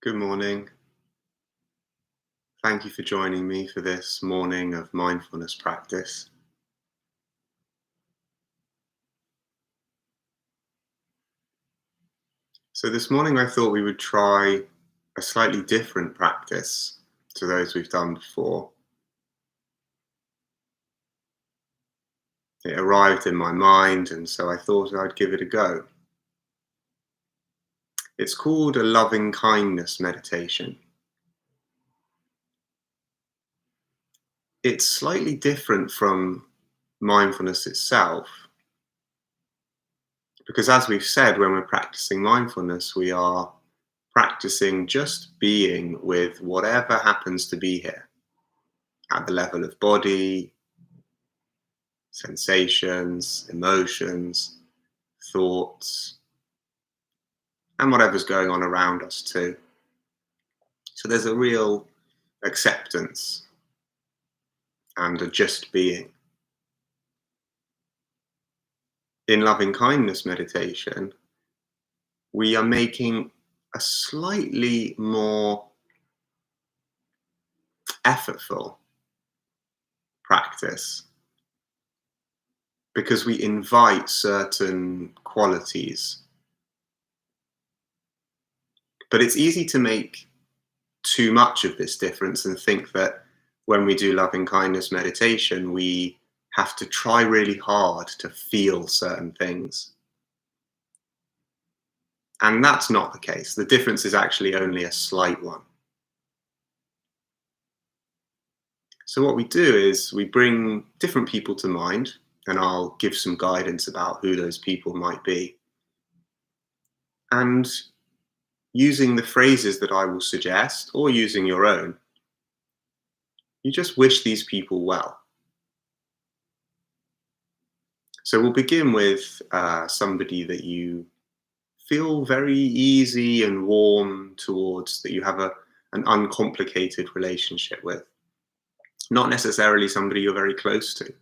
Good morning. Thank you for joining me for this morning of mindfulness practice. So, this morning I thought we would try a slightly different practice to those we've done before. It arrived in my mind, and so I thought I'd give it a go. It's called a loving kindness meditation. It's slightly different from mindfulness itself, because as we've said, when we're practicing mindfulness, we are practicing just being with whatever happens to be here at the level of body, sensations, emotions, thoughts, and whatever's going on around us too. So there's a real acceptance and a just being. In loving kindness meditation, we are making a slightly more effortful practice because we invite certain qualities. But it's easy to make too much of this difference and think that when we do loving kindness meditation, we have to try really hard to feel certain things. And that's not the case. The difference is actually only a slight one. So what we do is we bring different people to mind, and I'll give some guidance about who those people might be. And using the phrases that I will suggest, or using your own, you just wish these people well. So we'll begin with somebody that you feel very easy and warm towards, that you have an uncomplicated relationship with. Not necessarily somebody you're very close to,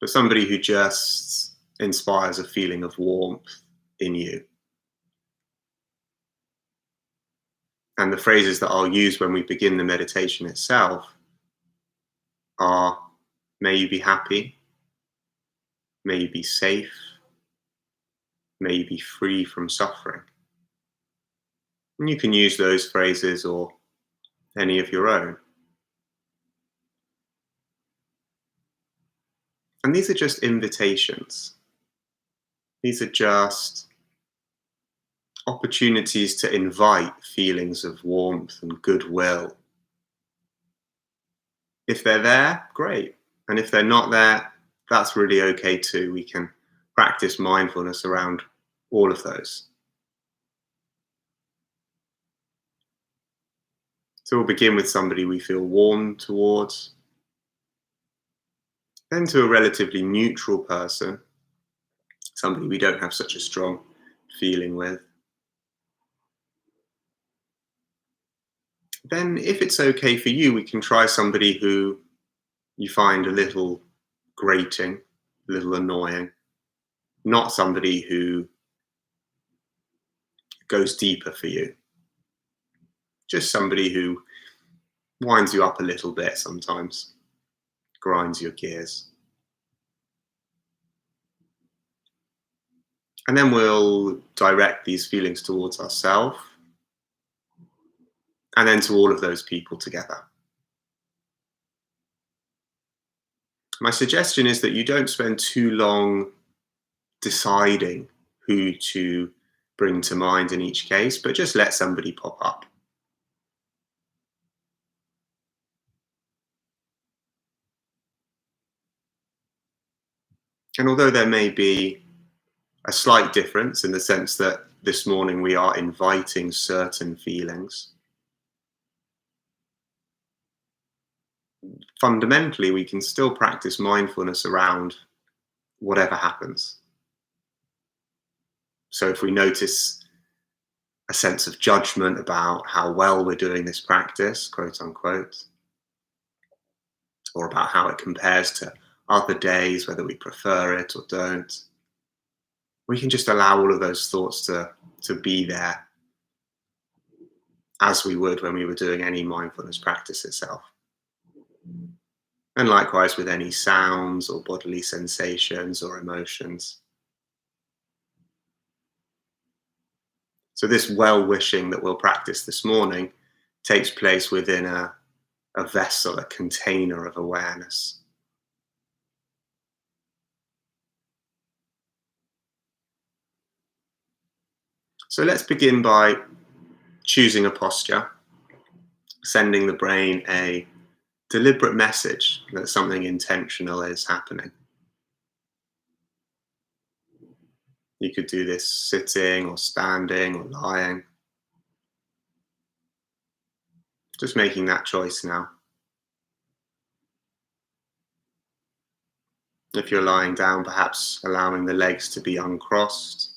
but somebody who just inspires a feeling of warmth in you. And the phrases that I'll use when we begin the meditation itself are, may you be happy, may you be safe, may you be free from suffering. And you can use those phrases or any of your own. And these are just invitations. These are just opportunities to invite feelings of warmth and goodwill. If they're there, great. And if they're not there, that's really okay too. We can practice mindfulness around all of those. So we'll begin with somebody we feel warm towards, then to a relatively neutral person, somebody we don't have such a strong feeling with. Then, if it's okay for you, we can try somebody who you find a little grating, a little annoying, not somebody who goes deeper for you. Just somebody who winds you up a little bit sometimes, grinds your gears. And then we'll direct these feelings towards ourselves and then to all of those people together. My suggestion is that you don't spend too long deciding who to bring to mind in each case, but just let somebody pop up. And although there may be a slight difference in the sense that this morning we are inviting certain feelings, fundamentally we can still practice mindfulness around whatever happens. So if we notice a sense of judgment about how well we're doing this practice, quote unquote, or about how it compares to other days, whether we prefer it or don't, we can just allow all of those thoughts to be there. as we would when we were doing any mindfulness practice itself. And likewise with any sounds or bodily sensations or emotions. So, this well wishing that we'll practice this morning takes place within a vessel, a container of awareness. So, let's begin by choosing a posture, sending the brain a deliberate message that something intentional is happening. You could do this sitting or standing or lying, just making that choice now. If you're lying down, perhaps allowing the legs to be uncrossed,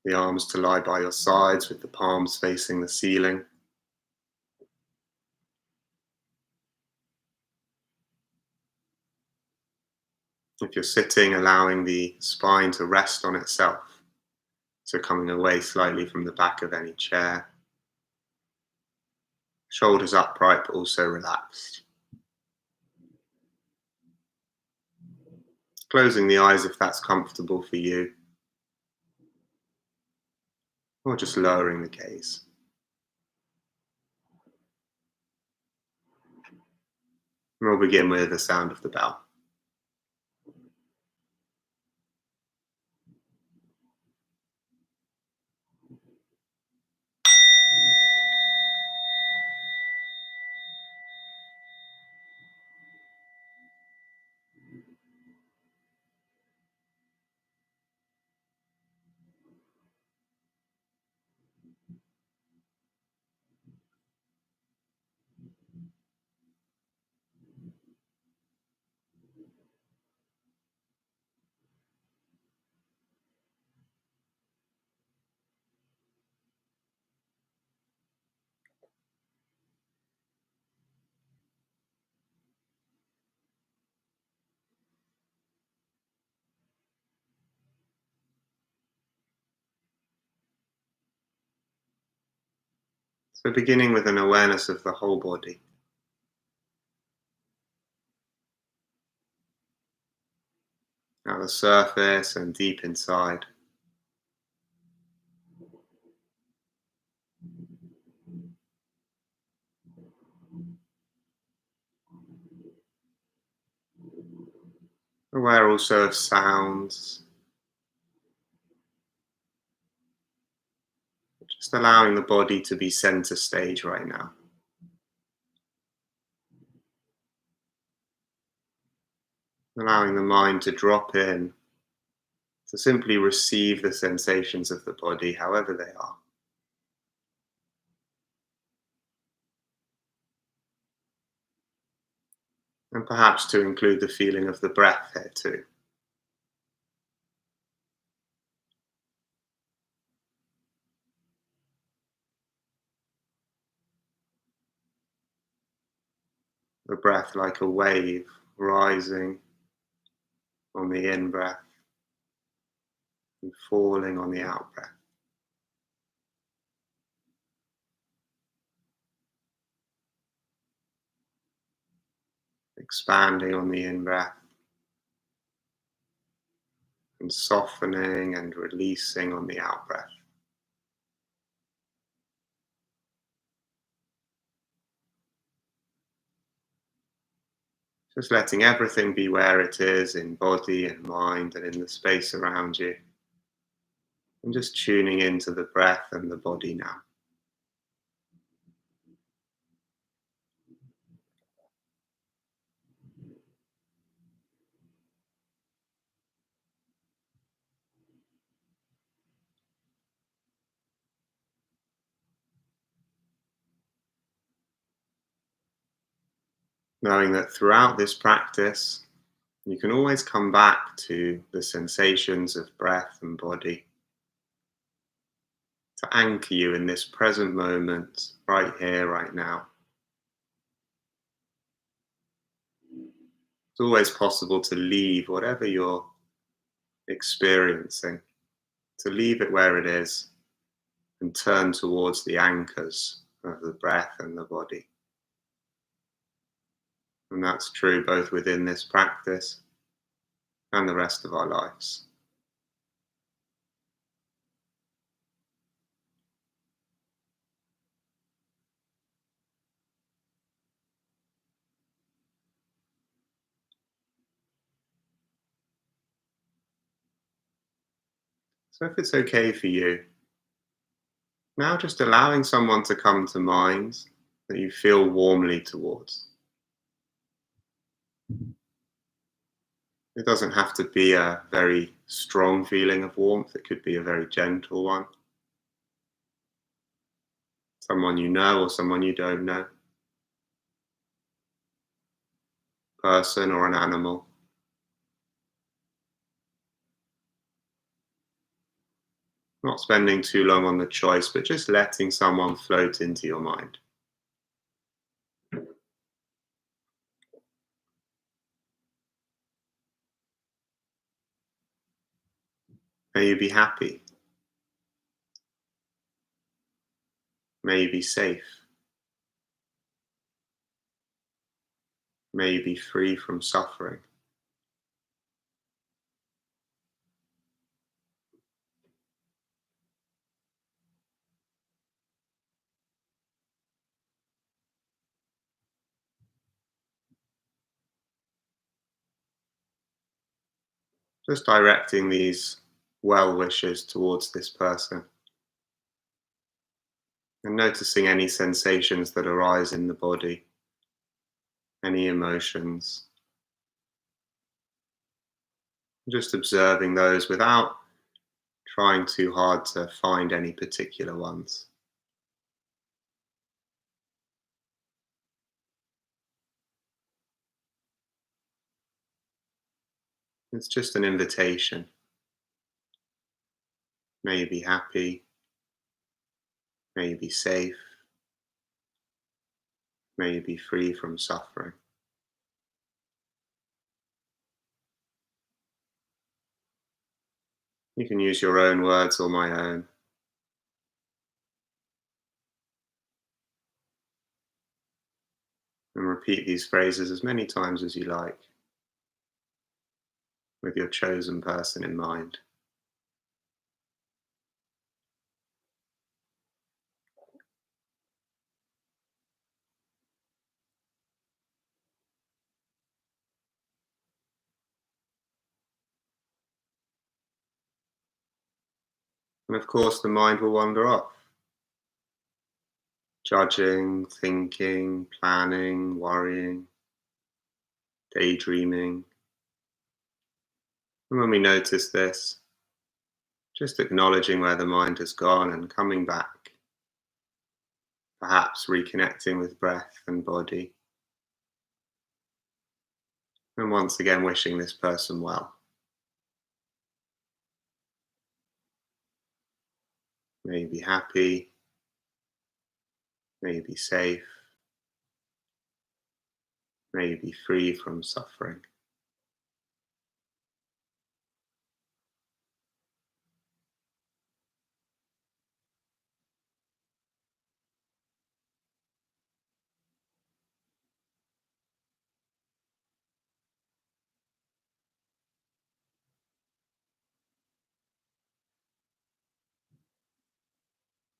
the arms to lie by your sides with the palms facing the ceiling. If you're sitting, allowing the spine to rest on itself, so coming away slightly from the back of any chair. Shoulders upright but also relaxed. Closing the eyes if that's comfortable for you, or just lowering the gaze. And we'll begin with the sound of the bell. So beginning with an awareness of the whole body. At the surface and deep inside. Aware also of sounds, just allowing the body to be center stage right now. Allowing the mind to drop in, to simply receive the sensations of the body, however they are. And perhaps to include the feeling of the breath here too. The breath like a wave rising on the in breath and falling on the out breath. Expanding on the in breath and softening and releasing on the out breath. Just letting everything be where it is in body and mind and in the space around you. And just tuning into the breath and the body now. Knowing that throughout this practice, you can always come back to the sensations of breath and body to anchor you in this present moment, right here, right now. It's always possible to leave whatever you're experiencing, to leave it where it is, and turn towards the anchors of the breath and the body. And that's true both within this practice and the rest of our lives. So if it's okay for you, now just allowing someone to come to mind that you feel warmly towards. It doesn't have to be a very strong feeling of warmth, it could be a very gentle one. Someone you know or someone you don't know, person or an animal. Not spending too long on the choice, but just letting someone float into your mind. May you be happy. May you be safe. May you be free from suffering. Just directing these well wishes towards this person and noticing any sensations that arise in the body, any emotions. Just observing those without trying too hard to find any particular ones. It's just an invitation. May you be happy. May you be safe. May you be free from suffering. You can use your own words or my own, and repeat these phrases as many times as you like, with your chosen person in mind. And of course, the mind will wander off, judging, thinking, planning, worrying, daydreaming. And when we notice this, just acknowledging where the mind has gone and coming back, perhaps reconnecting with breath and body, and once again wishing this person well. May you be happy, may you be safe, may you be free from suffering.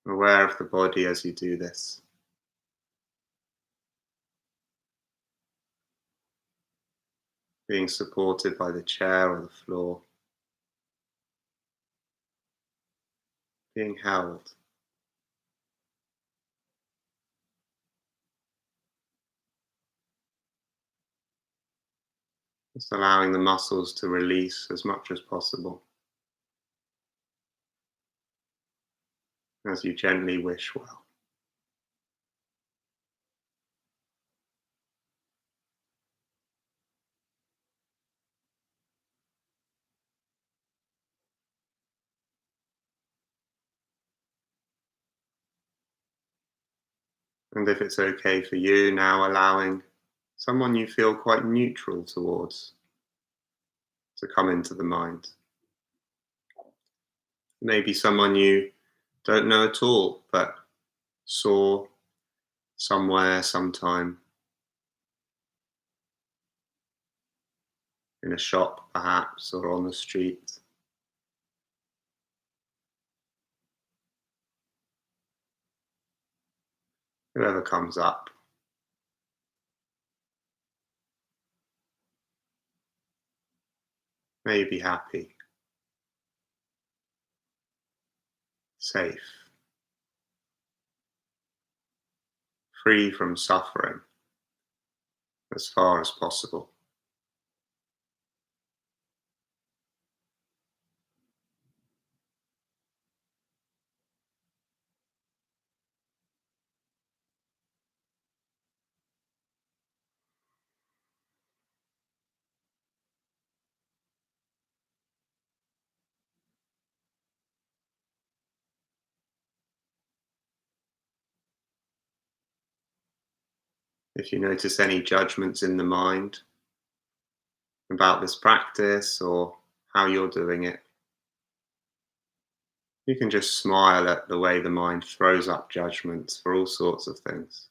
Aware of the body as you do this, being supported by the chair or the floor, being held. Just allowing the muscles to release as much as possible as you gently wish well. And if it's okay for you, now allowing someone you feel quite neutral towards to come into the mind. Maybe someone you Don't know at all, but saw somewhere, sometime, in a shop perhaps, or on the street. Whoever comes up, may be happy, safe, free from suffering as far as possible. If you notice any judgments in the mind about this practice or how you're doing it, you can just smile at the way the mind throws up judgments for all sorts of things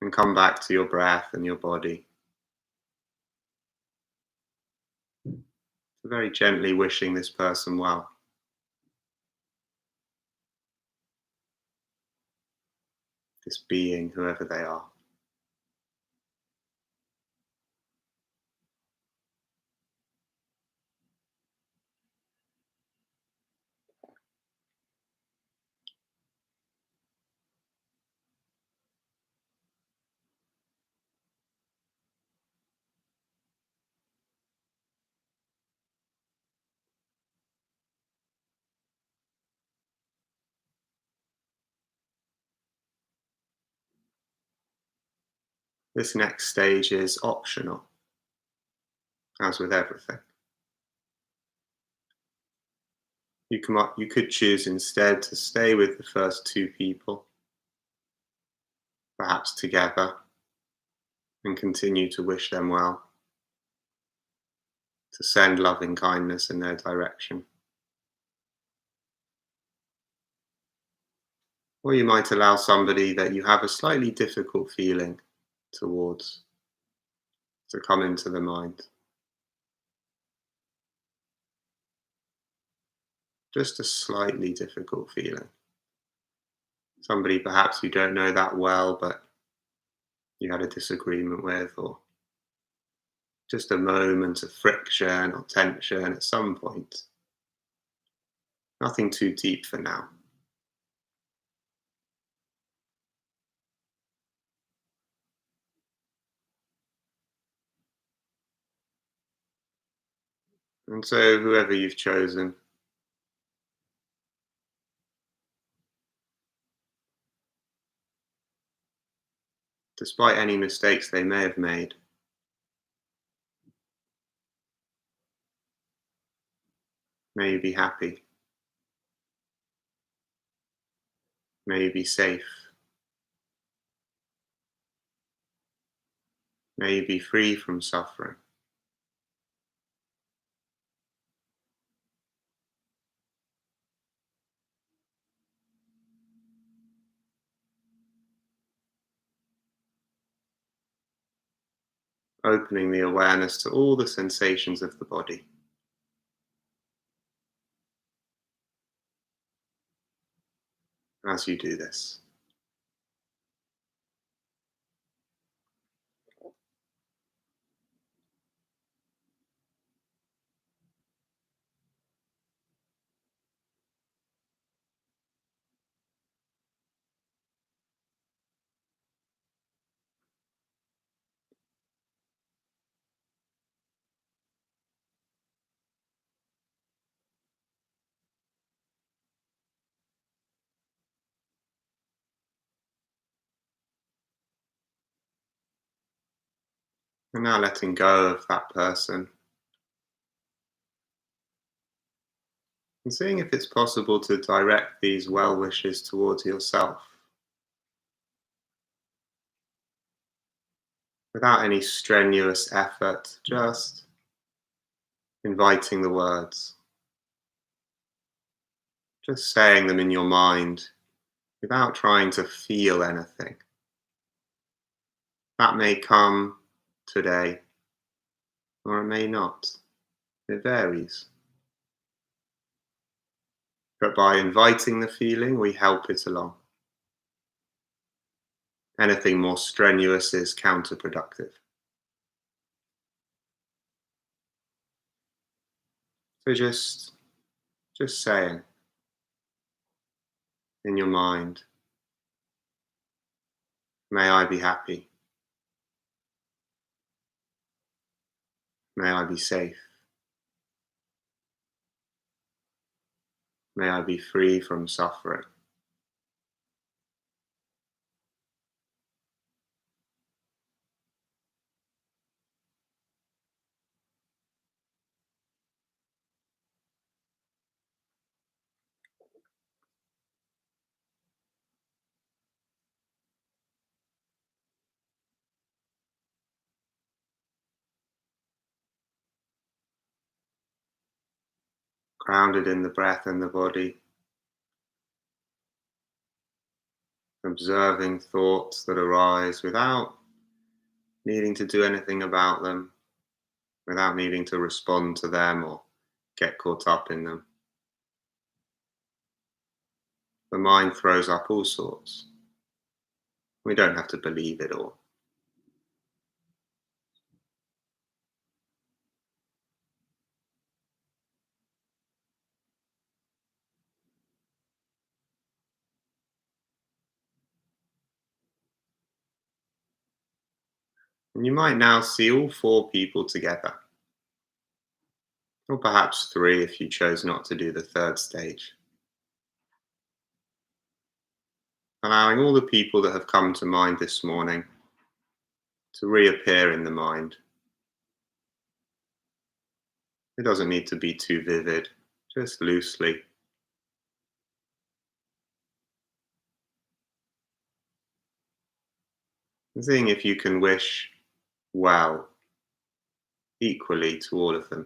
and come back to your breath and your body, very gently wishing this person well, this being, whoever they are. This next stage is optional, as with everything. You could choose instead to stay with the first two people, perhaps together, and continue to wish them well, to send loving kindness in their direction. Or you might allow somebody that you have a slightly difficult feeling towards to come into the mind. Just a slightly difficult feeling. Somebody perhaps you don't know that well, but you had a disagreement with, or just a moment of friction or tension at some point. Nothing too deep for now. And so, whoever you've chosen, despite any mistakes they may have made, may you be happy, may you be safe, may you be free from suffering. Opening the awareness to all the sensations of the body as you do this. And now letting go of that person and seeing if it's possible to direct these well wishes towards yourself without any strenuous effort, just inviting the words. just saying them in your mind without trying to feel anything. That may come today, or it may not. It varies. But by inviting the feeling, we help it along. Anything more strenuous is counterproductive. So just saying in your mind, may I be happy, may I be safe, may I be free from suffering. Grounded in the breath and the body, observing thoughts that arise without needing to do anything about them, without needing to respond to them or get caught up in them. The mind throws up all sorts. We don't have to believe it all. And you might now see all four people together, or perhaps three if you chose not to do the third stage. Allowing all the people that have come to mind this morning to reappear in the mind. It doesn't need to be too vivid, just loosely. And seeing if you can wish well equally to all of them.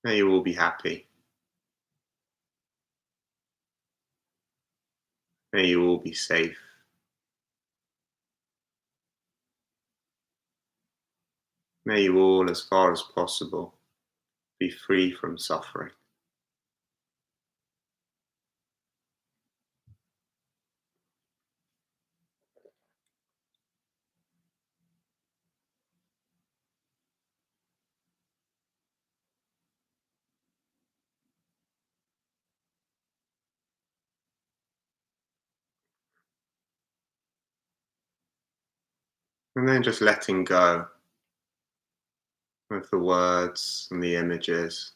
May you all be happy. May you all be safe. May you all, as far as possible, be free from suffering. And then just letting go of the words and the images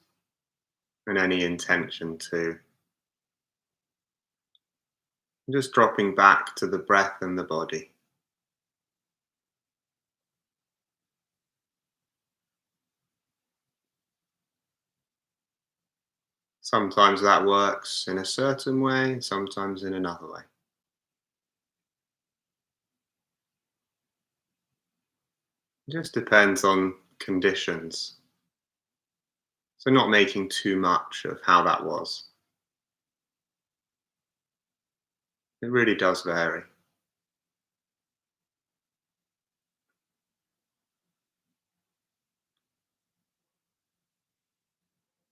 and any intention too. And just dropping back to the breath and the body. Sometimes that works in a certain way, sometimes in another way. It just depends on conditions. So, not making too much of how that was. It really does vary.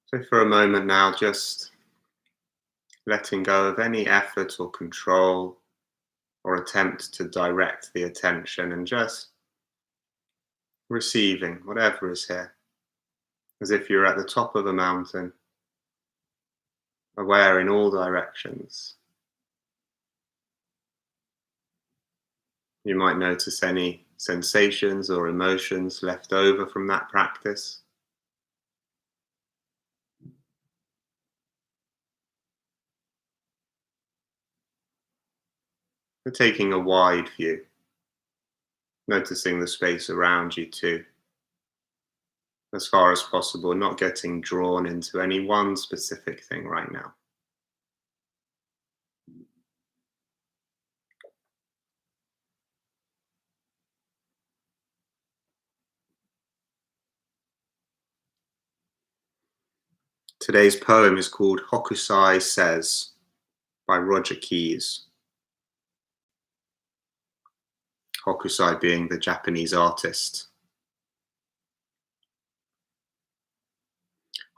So, for a moment now, just letting go of any effort or control or attempt to direct the attention and just receiving whatever is here, as if you're at the top of a mountain, aware in all directions. You might notice any sensations or emotions left over from that practice. But taking a wide view, noticing the space around you too, as far as possible, not getting drawn into any one specific thing right now. Today's poem is called Hokusai Says by Roger Keyes. Hokusai being the Japanese artist.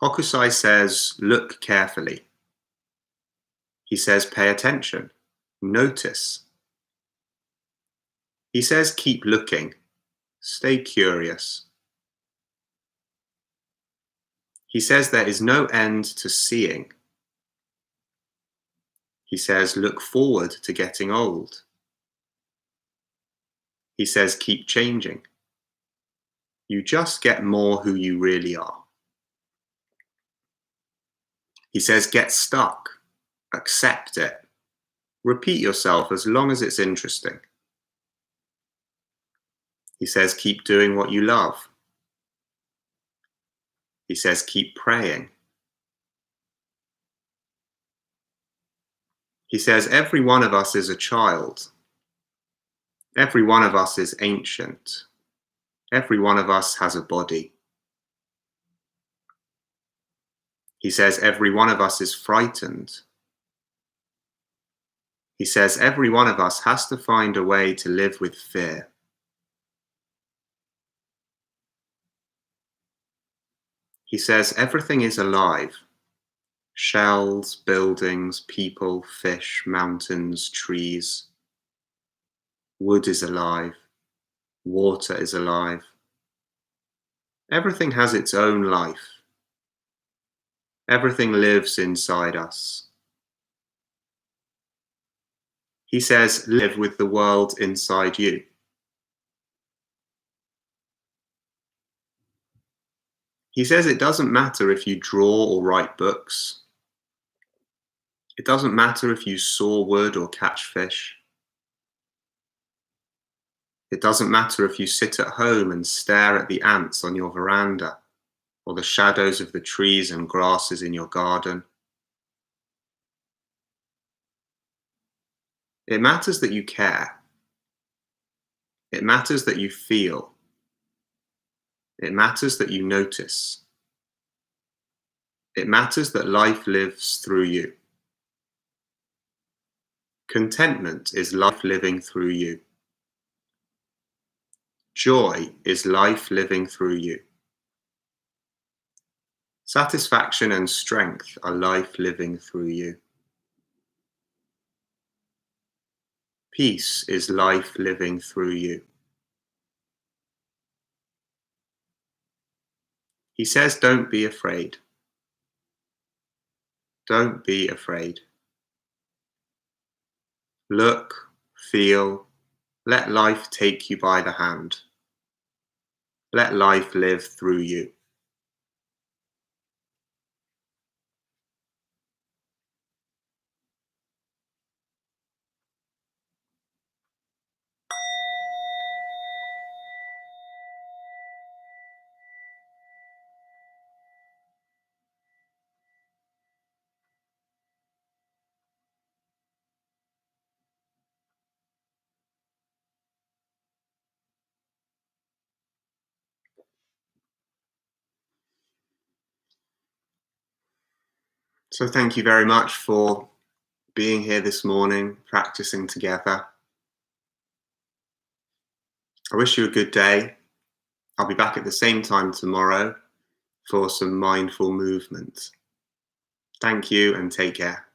Hokusai says, look carefully. He says, pay attention, notice. He says, keep looking, stay curious. He says there is no end to seeing. He says, look forward to getting old. He says, keep changing. You just get more who you really are. He says, get stuck, accept it. Repeat yourself as long as it's interesting. He says, keep doing what you love. He says, keep praying. He says, every one of us is a child. Every one of us is ancient. Every one of us has a body. He says, every one of us is frightened. He says, every one of us has to find a way to live with fear. He says, everything is alive. Shells, buildings, people, fish, mountains, trees. Wood is alive. Water is alive. Everything has its own life. Everything lives inside us. He says, live with the world inside you. He says it doesn't matter if you draw or write books. It doesn't matter if you saw wood or catch fish. It doesn't matter if you sit at home and stare at the ants on your veranda or the shadows of the trees and grasses in your garden. It matters that you care. It matters that you feel. It matters that you notice. It matters that life lives through you. Contentment is life living through you. Joy is life living through you. Satisfaction and strength are life living through you. Peace is life living through you. He says, don't be afraid. Don't be afraid. Look, feel, let life take you by the hand. Let life live through you. So thank you very much for being here this morning, practicing together. I wish you a good day. I'll be back at the same time tomorrow for some mindful movement. Thank you and take care.